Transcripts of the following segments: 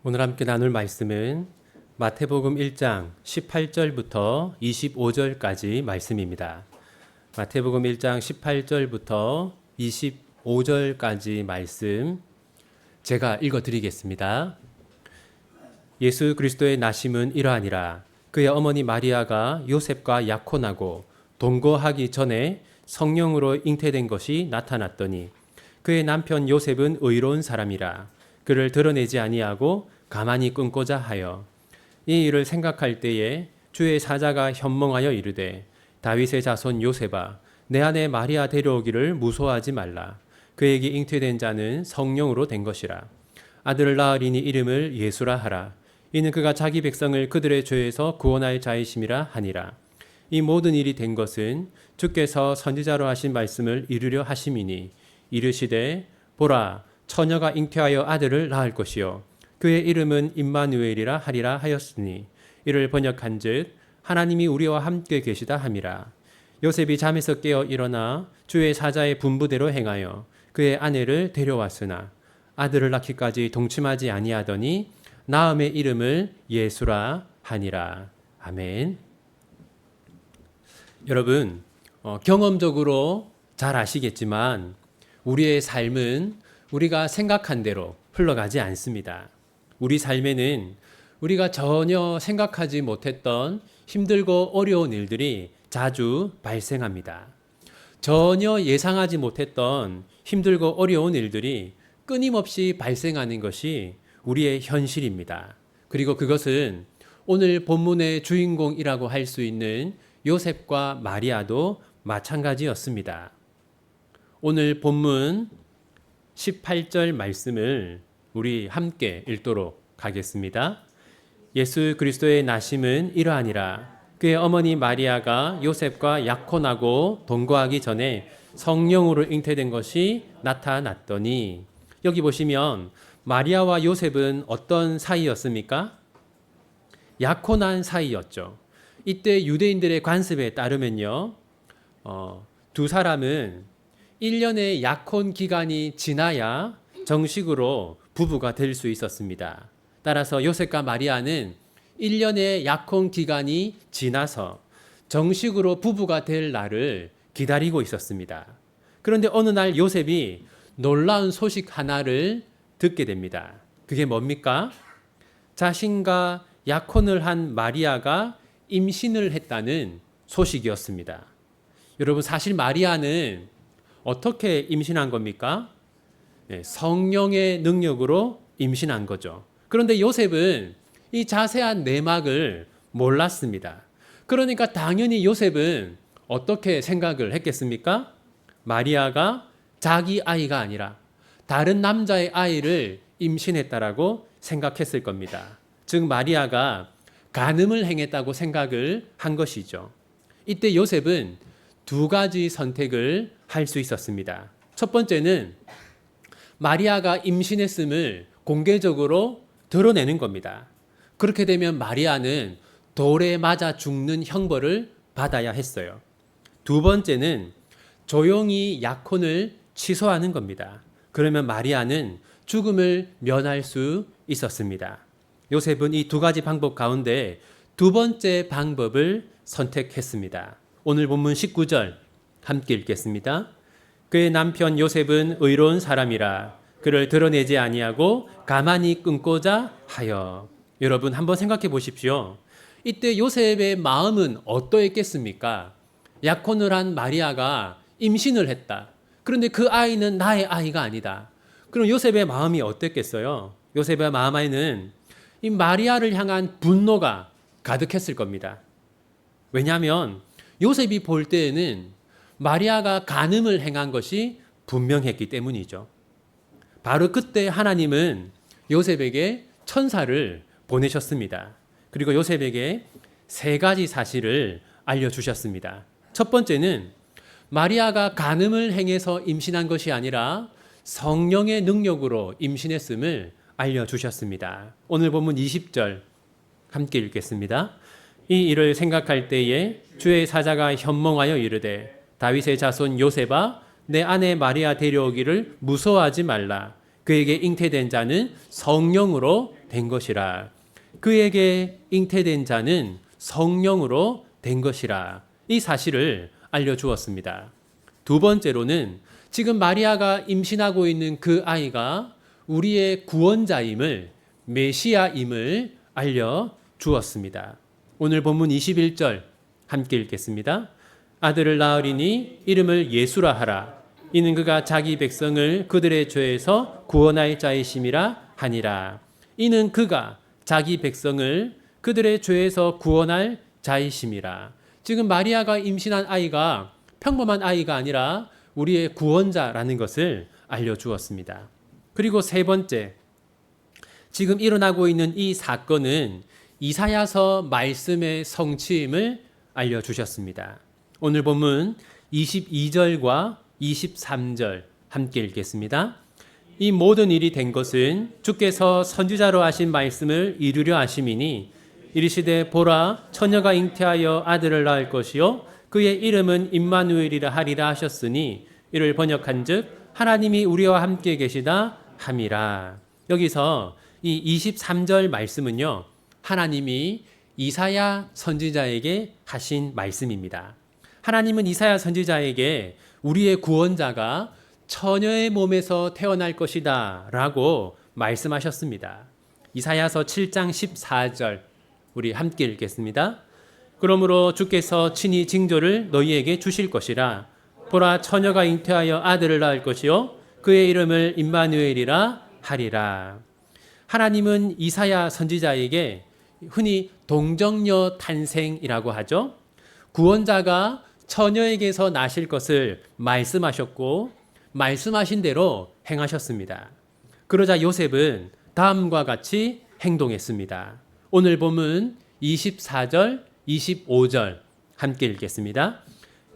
오늘 함께 나눌 말씀은 마태복음 1장 18절부터 25절까지 말씀입니다. 마태복음 1장 18절부터 25절까지 말씀 제가 읽어드리겠습니다. 예수 그리스도의 나심은 이러하니라. 그의 어머니 마리아가 요셉과 약혼하고 동거하기 전에 성령으로 잉태된 것이 나타났더니 그의 남편 요셉은 의로운 사람이라. 그를 드러내지 아니하고 가만히 끊고자 하여 이 일을 생각할 때에 주의 사자가 현몽하여 이르되 다윗의 자손 요셉아 내 아내 마리아 데려오기를 무소하지 말라. 그에게 잉태된 자는 성령으로 된 것이라. 아들을 낳으리니 이름을 예수라 하라. 이는 그가 자기 백성을 그들의 죄에서 구원할 자이심이라 하니라. 이 모든 일이 된 것은 주께서 선지자로 하신 말씀을 이루려 하심이니 이르시되 보라 처녀가 잉태하여 아들을 낳을 것이요 그의 이름은 임마누엘이라 하리라 하였으니 이를 번역한즉 하나님이 우리와 함께 계시다 함이라. 요셉이 잠에서 깨어 일어나 주의 사자의 분부대로 행하여 그의 아내를 데려왔으나 아들을 낳기까지 동침하지 아니하더니 낳음의 이름을 예수라 하니라. 아멘. 여러분 경험적으로 잘 아시겠지만 우리의 삶은 우리가 생각한 대로 흘러가지 않습니다. 우리 삶에는 우리가 전혀 생각하지 못했던 힘들고 어려운 일들이 자주 발생합니다. 전혀 예상하지 못했던 힘들고 어려운 일들이 끊임없이 발생하는 것이 우리의 현실입니다. 그리고 그것은 오늘 본문의 주인공이라고 할 수 있는 요셉과 마리아도 마찬가지였습니다. 오늘 본문 18절 말씀을 우리 함께 읽도록 하겠습니다. 예수 그리스도의 나심은 이러하니라. 그의 어머니 마리아가 요셉과 약혼하고 동거하기 전에 성령으로 잉태된 것이 나타났더니 여기 보시면 마리아와 요셉은 어떤 사이였습니까? 약혼한 사이였죠. 이때 유대인들의 관습에 따르면요. 두 사람은 1년의 약혼 기간이 지나야 정식으로 부부가 될 수 있었습니다. 따라서 요셉과 마리아는 1년의 약혼 기간이 지나서 정식으로 부부가 될 날을 기다리고 있었습니다. 그런데 어느 날 요셉이 놀라운 소식 하나를 듣게 됩니다. 그게 뭡니까? 자신과 약혼을 한 마리아가 임신을 했다는 소식이었습니다. 여러분 사실 마리아는 어떻게 임신한 겁니까? 성령의 능력으로 임신한 거죠. 그런데 요셉은 이 자세한 내막을 몰랐습니다. 그러니까 당연히 요셉은 어떻게 생각을 했겠습니까? 마리아가 자기 아이가 아니라 다른 남자의 아이를 임신했다라고 생각했을 겁니다. 즉 마리아가 간음을 행했다고 생각을 한 것이죠. 이때 요셉은 두 가지 선택을 할 수 있었습니다. 첫 번째는 마리아가 임신했음을 공개적으로 드러내는 겁니다. 그렇게 되면 마리아는 돌에 맞아 죽는 형벌을 받아야 했어요. 두 번째는 조용히 약혼을 취소하는 겁니다. 그러면 마리아는 죽음을 면할 수 있었습니다. 요셉은 이 두 가지 방법 가운데 두 번째 방법을 선택했습니다. 오늘 본문 19절 함께 읽겠습니다. 그의 남편 요셉은 의로운 사람이라 그를 드러내지 아니하고 가만히 끊고자 하여. 여러분 한번 생각해 보십시오. 이때 요셉의 마음은 어떠했겠습니까? 약혼을 한 마리아가 임신을 했다. 그런데 그 아이는 나의 아이가 아니다. 그럼 요셉의 마음이 어땠겠어요? 요셉의 마음 안에는 이 마리아를 향한 분노가 가득했을 겁니다. 왜냐하면 요셉이 볼 때에는 마리아가 간음을 행한 것이 분명했기 때문이죠. 바로 그때 하나님은 요셉에게 천사를 보내셨습니다. 그리고 요셉에게 세 가지 사실을 알려주셨습니다. 첫 번째는 마리아가 간음을 행해서 임신한 것이 아니라 성령의 능력으로 임신했음을 알려주셨습니다. 오늘 본문 20절 함께 읽겠습니다. 이 일을 생각할 때에 주의 사자가 현몽하여 이르되 다윗의 자손 요셉아 내 아내 마리아 데려오기를 무서워하지 말라. 그에게 잉태된 자는 성령으로 된 것이라. 그에게 잉태된 자는 성령으로 된 것이라. 이 사실을 알려주었습니다. 두 번째로는 지금 마리아가 임신하고 있는 그 아이가 우리의 구원자임을, 메시아임을 알려주었습니다. 오늘 본문 21절 함께 읽겠습니다. 아들을 낳으리니 이름을 예수라 하라. 이는 그가 자기 백성을 그들의 죄에서 구원할 자이심이라 하니라. 이는 그가 자기 백성을 그들의 죄에서 구원할 자이심이라. 지금 마리아가 임신한 아이가 평범한 아이가 아니라 우리의 구원자라는 것을 알려주었습니다. 그리고 세 번째, 지금 일어나고 있는 이 사건은 이사야서 말씀의 성취임을 알려주셨습니다. 오늘 본문 22절과 23절 함께 읽겠습니다. 이 모든 일이 된 것은 주께서 선지자로 하신 말씀을 이루려 하심이니 이르시되 보라 처녀가 잉태하여 아들을 낳을 것이요 그의 이름은 임마누엘이라 하리라 하셨으니 이를 번역한즉 하나님이 우리와 함께 계시다 함이라. 여기서 이 23절 말씀은요, 하나님이 이사야 선지자에게 하신 말씀입니다. 하나님은 이사야 선지자에게 우리의 구원자가 처녀의 몸에서 태어날 것이다 라고 말씀하셨습니다. 이사야서 7장 14절 우리 함께 읽겠습니다. 그러므로 주께서 친히 징조를 너희에게 주실 것이라. 보라 처녀가 잉태하여 아들을 낳을 것이요 그의 이름을 임마누엘이라 하리라. 하나님은 이사야 선지자에게 흔히 동정녀 탄생이라고 하죠. 구원자가 처녀에게서 나실 것을 말씀하셨고 말씀하신 대로 행하셨습니다. 그러자 요셉은 다음과 같이 행동했습니다. 오늘 본문 24절, 25절 함께 읽겠습니다.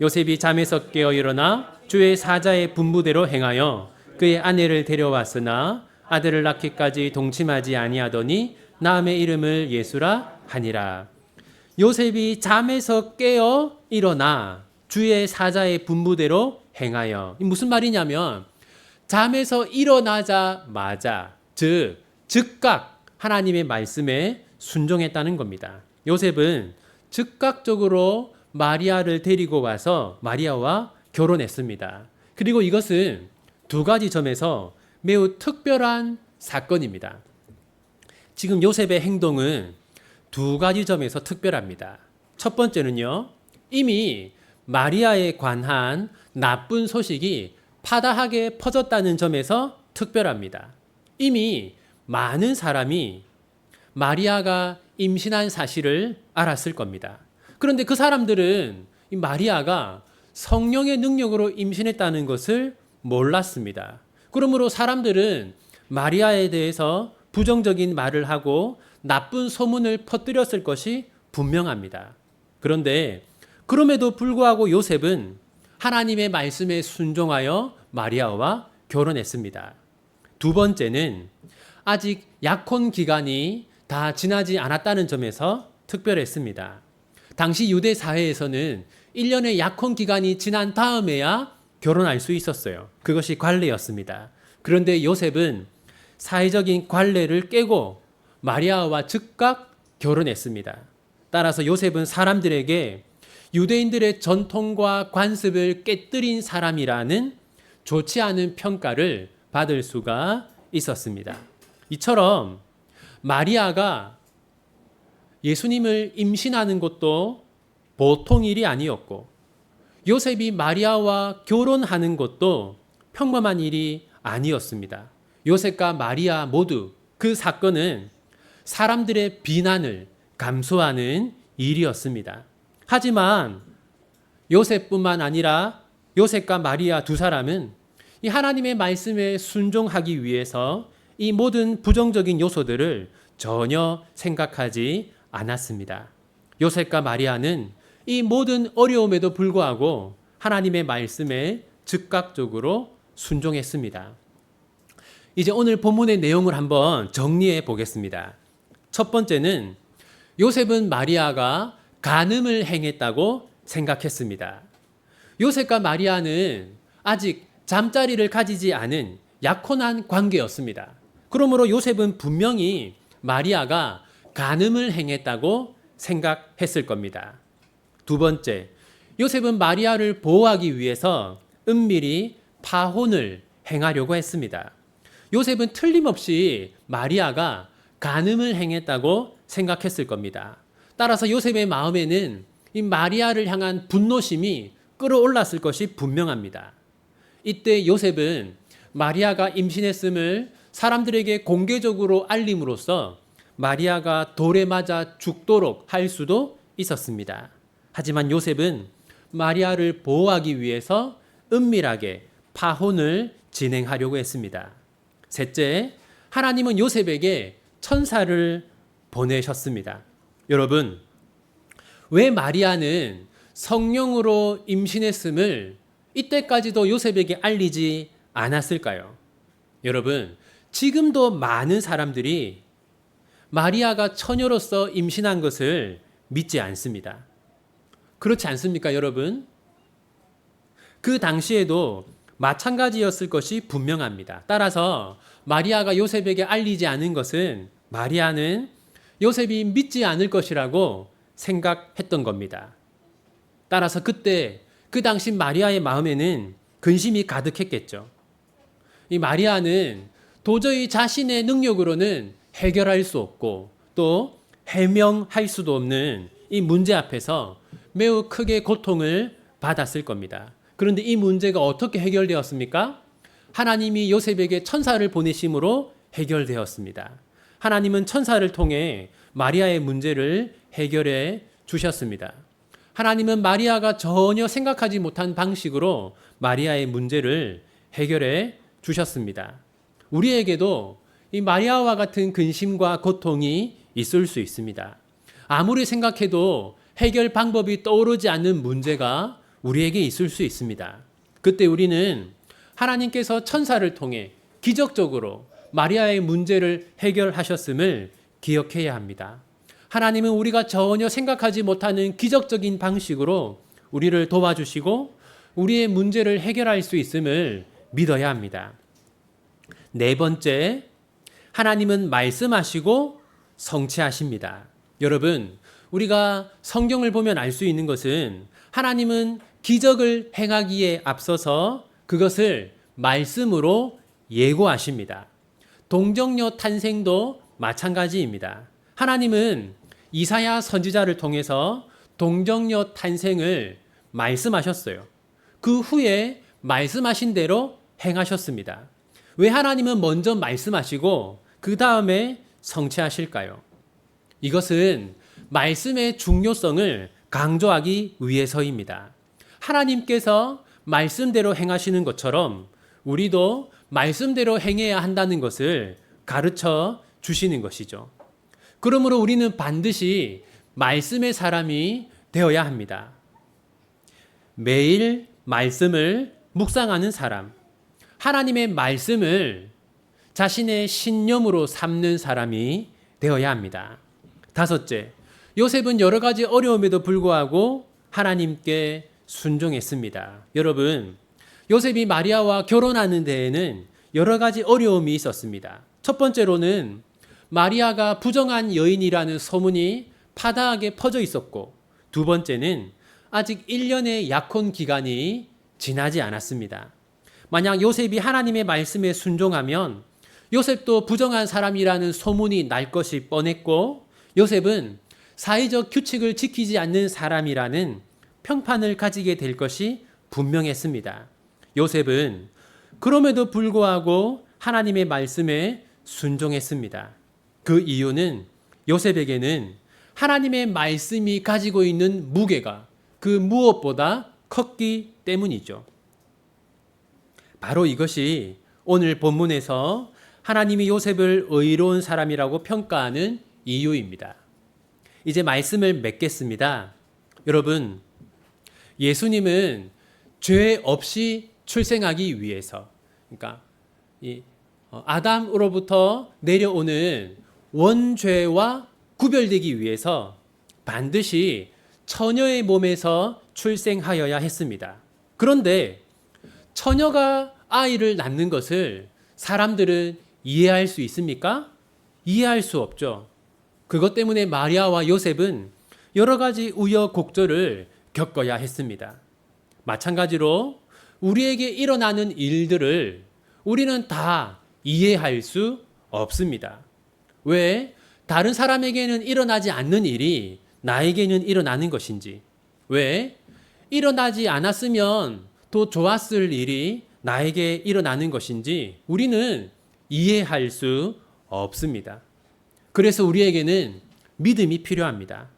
요셉이 잠에서 깨어 일어나 주의 사자의 분부대로 행하여 그의 아내를 데려왔으나 아들을 낳기까지 동침하지 아니하더니 낳음의 이름을 예수라 하니라. 요셉이 잠에서 깨어 일어나 주의 사자의 분부대로 행하여. 무슨 말이냐면 잠에서 일어나자마자 즉각 하나님의 말씀에 순종했다는 겁니다. 요셉은 즉각적으로 마리아를 데리고 와서 마리아와 결혼했습니다. 그리고 이것은 두 가지 점에서 매우 특별한 사건입니다. 지금 요셉의 행동은 두 가지 점에서 특별합니다. 첫 번째는요, 이미 마리아에 관한 나쁜 소식이 파다하게 퍼졌다는 점에서 특별합니다. 이미 많은 사람이 마리아가 임신한 사실을 알았을 겁니다. 그런데 그 사람들은 이 마리아가 성령의 능력으로 임신했다는 것을 몰랐습니다. 그러므로 사람들은 마리아에 대해서 부정적인 말을 하고 나쁜 소문을 퍼뜨렸을 것이 분명합니다. 그런데 그럼에도 불구하고 요셉은 하나님의 말씀에 순종하여 마리아와 결혼했습니다. 두 번째는 아직 약혼 기간이 다 지나지 않았다는 점에서 특별했습니다. 당시 유대 사회에서는 1년의 약혼 기간이 지난 다음에야 결혼할 수 있었어요. 그것이 관례였습니다. 그런데 요셉은 사회적인 관례를 깨고 마리아와 즉각 결혼했습니다. 따라서 요셉은 사람들에게 유대인들의 전통과 관습을 깨뜨린 사람이라는 좋지 않은 평가를 받을 수가 있었습니다. 이처럼 마리아가 예수님을 임신하는 것도 보통 일이 아니었고 요셉이 마리아와 결혼하는 것도 평범한 일이 아니었습니다. 요셉과 마리아 모두 그 사건은 사람들의 비난을 감수하는 일이었습니다. 하지만 요셉뿐만 아니라 요셉과 마리아 두 사람은 이 하나님의 말씀에 순종하기 위해서 이 모든 부정적인 요소들을 전혀 생각하지 않았습니다. 요셉과 마리아는 이 모든 어려움에도 불구하고 하나님의 말씀에 즉각적으로 순종했습니다. 이제 오늘 본문의 내용을 한번 정리해 보겠습니다. 첫 번째는 요셉은 마리아가 간음을 행했다고 생각했습니다. 요셉과 마리아는 아직 잠자리를 가지지 않은 약혼한 관계였습니다. 그러므로 요셉은 분명히 마리아가 간음을 행했다고 생각했을 겁니다. 두 번째, 요셉은 마리아를 보호하기 위해서 은밀히 파혼을 행하려고 했습니다. 요셉은 틀림없이 마리아가 간음을 행했다고 생각했을 겁니다. 따라서 요셉의 마음에는 이 마리아를 향한 분노심이 끌어올랐을 것이 분명합니다. 이때 요셉은 마리아가 임신했음을 사람들에게 공개적으로 알림으로써 마리아가 돌에 맞아 죽도록 할 수도 있었습니다. 하지만 요셉은 마리아를 보호하기 위해서 은밀하게 파혼을 진행하려고 했습니다. 셋째, 하나님은 요셉에게 천사를 보내셨습니다. 여러분, 왜 마리아는 성령으로 임신했음을 이때까지도 요셉에게 알리지 않았을까요? 여러분, 지금도 많은 사람들이 마리아가 처녀로서 임신한 것을 믿지 않습니다. 그렇지 않습니까, 여러분? 그 당시에도 마찬가지였을 것이 분명합니다. 따라서 마리아가 요셉에게 알리지 않은 것은 마리아는 요셉이 믿지 않을 것이라고 생각했던 겁니다. 따라서 그때 그 당시 마리아의 마음에는 근심이 가득했겠죠. 이 마리아는 도저히 자신의 능력으로는 해결할 수 없고 또 해명할 수도 없는 이 문제 앞에서 매우 크게 고통을 받았을 겁니다. 그런데 이 문제가 어떻게 해결되었습니까? 하나님이 요셉에게 천사를 보내심으로 해결되었습니다. 하나님은 천사를 통해 마리아의 문제를 해결해 주셨습니다. 하나님은 마리아가 전혀 생각하지 못한 방식으로 마리아의 문제를 해결해 주셨습니다. 우리에게도 이 마리아와 같은 근심과 고통이 있을 수 있습니다. 아무리 생각해도 해결 방법이 떠오르지 않는 문제가 우리에게 있을 수 있습니다. 그때 우리는 하나님께서 천사를 통해 기적적으로 마리아의 문제를 해결하셨음을 기억해야 합니다. 하나님은 우리가 전혀 생각하지 못하는 기적적인 방식으로 우리를 도와주시고 우리의 문제를 해결할 수 있음을 믿어야 합니다. 네 번째, 하나님은 말씀하시고 성취하십니다. 여러분, 우리가 성경을 보면 알 수 있는 것은 하나님은 기적을 행하기에 앞서서 그것을 말씀으로 예고하십니다. 동정녀 탄생도 마찬가지입니다. 하나님은 이사야 선지자를 통해서 동정녀 탄생을 말씀하셨어요. 그 후에 말씀하신 대로 행하셨습니다. 왜 하나님은 먼저 말씀하시고 그 다음에 성취하실까요? 이것은 말씀의 중요성을 강조하기 위해서입니다. 하나님께서 말씀대로 행하시는 것처럼 우리도 말씀대로 행해야 한다는 것을 가르쳐 주시는 것이죠. 그러므로 우리는 반드시 말씀의 사람이 되어야 합니다. 매일 말씀을 묵상하는 사람, 하나님의 말씀을 자신의 신념으로 삼는 사람이 되어야 합니다. 다섯째, 요셉은 여러 가지 어려움에도 불구하고 하나님께 순종했습니다. 여러분, 요셉이 마리아와 결혼하는 데에는 여러 가지 어려움이 있었습니다. 첫 번째로는 마리아가 부정한 여인이라는 소문이 파다하게 퍼져 있었고, 두 번째는 아직 1년의 약혼 기간이 지나지 않았습니다. 만약 요셉이 하나님의 말씀에 순종하면 요셉도 부정한 사람이라는 소문이 날 것이 뻔했고, 요셉은 사회적 규칙을 지키지 않는 사람이라는 평판을 가지게 될 것이 분명했습니다. 요셉은 그럼에도 불구하고 하나님의 말씀에 순종했습니다. 그 이유는 요셉에게는 하나님의 말씀이 가지고 있는 무게가 그 무엇보다 컸기 때문이죠. 바로 이것이 오늘 본문에서 하나님이 요셉을 의로운 사람이라고 평가하는 이유입니다. 이제 말씀을 맺겠습니다. 여러분, 예수님은 죄 없이 출생하기 위해서, 그러니까 아담으로부터 내려오는 원죄와 구별되기 위해서 반드시 처녀의 몸에서 출생하여야 했습니다. 그런데 처녀가 아이를 낳는 것을 사람들은 이해할 수 있습니까? 이해할 수 없죠. 그것 때문에 마리아와 요셉은 여러 가지 우여곡절을 겪어야 했습니다. 마찬가지로 우리에게 일어나는 일들을 우리는 다 이해할 수 없습니다. 왜 다른 사람에게는 일어나지 않는 일이 나에게는 일어나는 것인지, 왜 일어나지 않았으면 더 좋았을 일이 나에게 일어나는 것인지 우리는 이해할 수 없습니다. 그래서 우리에게는 믿음이 필요합니다.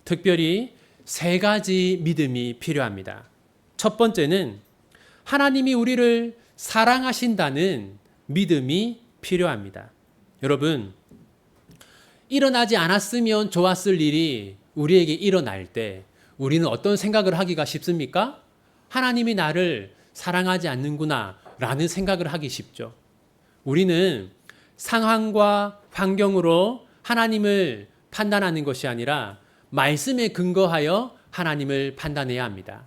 특별히 세 가지 믿음이 필요합니다. 첫 번째는 하나님이 우리를 사랑하신다는 믿음이 필요합니다. 여러분, 일어나지 않았으면 좋았을 일이 우리에게 일어날 때 우리는 어떤 생각을 하기가 쉽습니까? 하나님이 나를 사랑하지 않는구나 라는 생각을 하기 쉽죠. 우리는 상황과 환경으로 하나님을 판단하는 것이 아니라 말씀에 근거하여 하나님을 판단해야 합니다.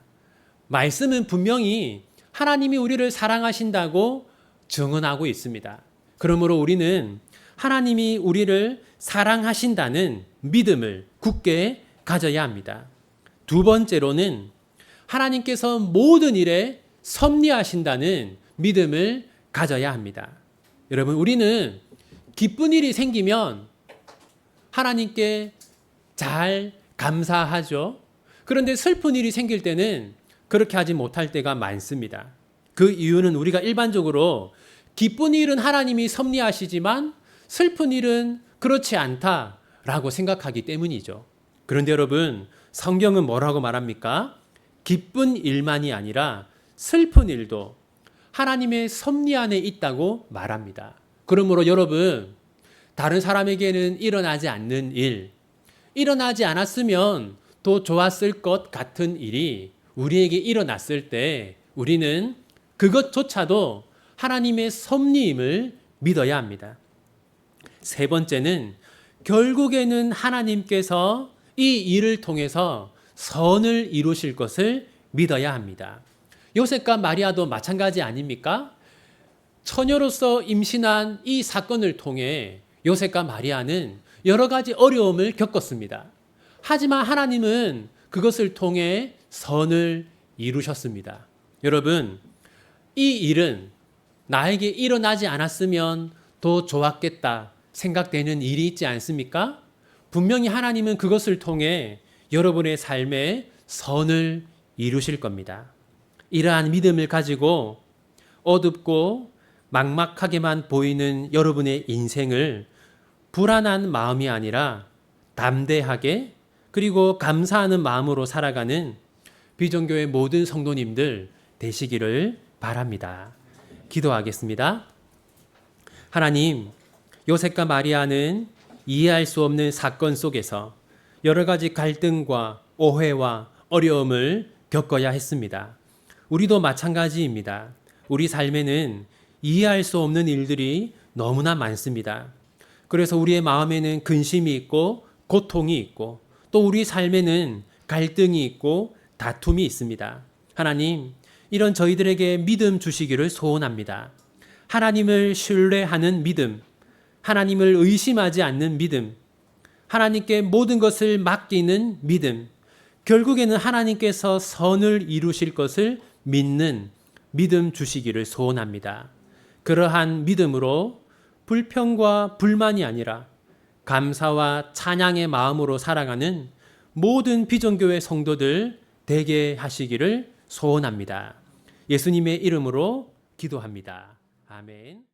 말씀은 분명히 하나님이 우리를 사랑하신다고 증언하고 있습니다. 그러므로 우리는 하나님이 우리를 사랑하신다는 믿음을 굳게 가져야 합니다. 두 번째로는 하나님께서 모든 일에 섭리하신다는 믿음을 가져야 합니다. 여러분, 우리는 기쁜 일이 생기면 하나님께 잘 감사하죠. 그런데 슬픈 일이 생길 때는 그렇게 하지 못할 때가 많습니다. 그 이유는 우리가 일반적으로 기쁜 일은 하나님이 섭리하시지만 슬픈 일은 그렇지 않다라고 생각하기 때문이죠. 그런데 여러분, 성경은 뭐라고 말합니까? 기쁜 일만이 아니라 슬픈 일도 하나님의 섭리 안에 있다고 말합니다. 그러므로 여러분, 다른 사람에게는 일어나지 않는 일, 일어나지 않았으면 더 좋았을 것 같은 일이 우리에게 일어났을 때 우리는 그것조차도 하나님의 섭리임을 믿어야 합니다. 세 번째는 결국에는 하나님께서 이 일을 통해서 선을 이루실 것을 믿어야 합니다. 요셉과 마리아도 마찬가지 아닙니까? 처녀로서 임신한 이 사건을 통해 요셉과 마리아는 여러 가지 어려움을 겪었습니다. 하지만 하나님은 그것을 통해 선을 이루셨습니다. 여러분, 이 일은 나에게 일어나지 않았으면 더 좋았겠다 생각되는 일이 있지 않습니까? 분명히 하나님은 그것을 통해 여러분의 삶에 선을 이루실 겁니다. 이러한 믿음을 가지고 어둡고 막막하게만 보이는 여러분의 인생을 불안한 마음이 아니라 담대하게 그리고 감사하는 마음으로 살아가는 비전교회 모든 성도님들 되시기를 바랍니다. 기도하겠습니다. 하나님, 요셉과 마리아는 이해할 수 없는 사건 속에서 여러 가지 갈등과 오해와 어려움을 겪어야 했습니다. 우리도 마찬가지입니다. 우리 삶에는 이해할 수 없는 일들이 너무나 많습니다. 그래서 우리의 마음에는 근심이 있고 고통이 있고 또 우리 삶에는 갈등이 있고 다툼이 있습니다. 하나님, 이런 저희들에게 믿음 주시기를 소원합니다. 하나님을 신뢰하는 믿음, 하나님을 의심하지 않는 믿음, 하나님께 모든 것을 맡기는 믿음, 결국에는 하나님께서 선을 이루실 것을 믿는 믿음 주시기를 소원합니다. 그러한 믿음으로 불평과 불만이 아니라 감사와 찬양의 마음으로 살아가는 모든 비전교회 성도들 되게 하시기를 소원합니다. 예수님의 이름으로 기도합니다. 아멘.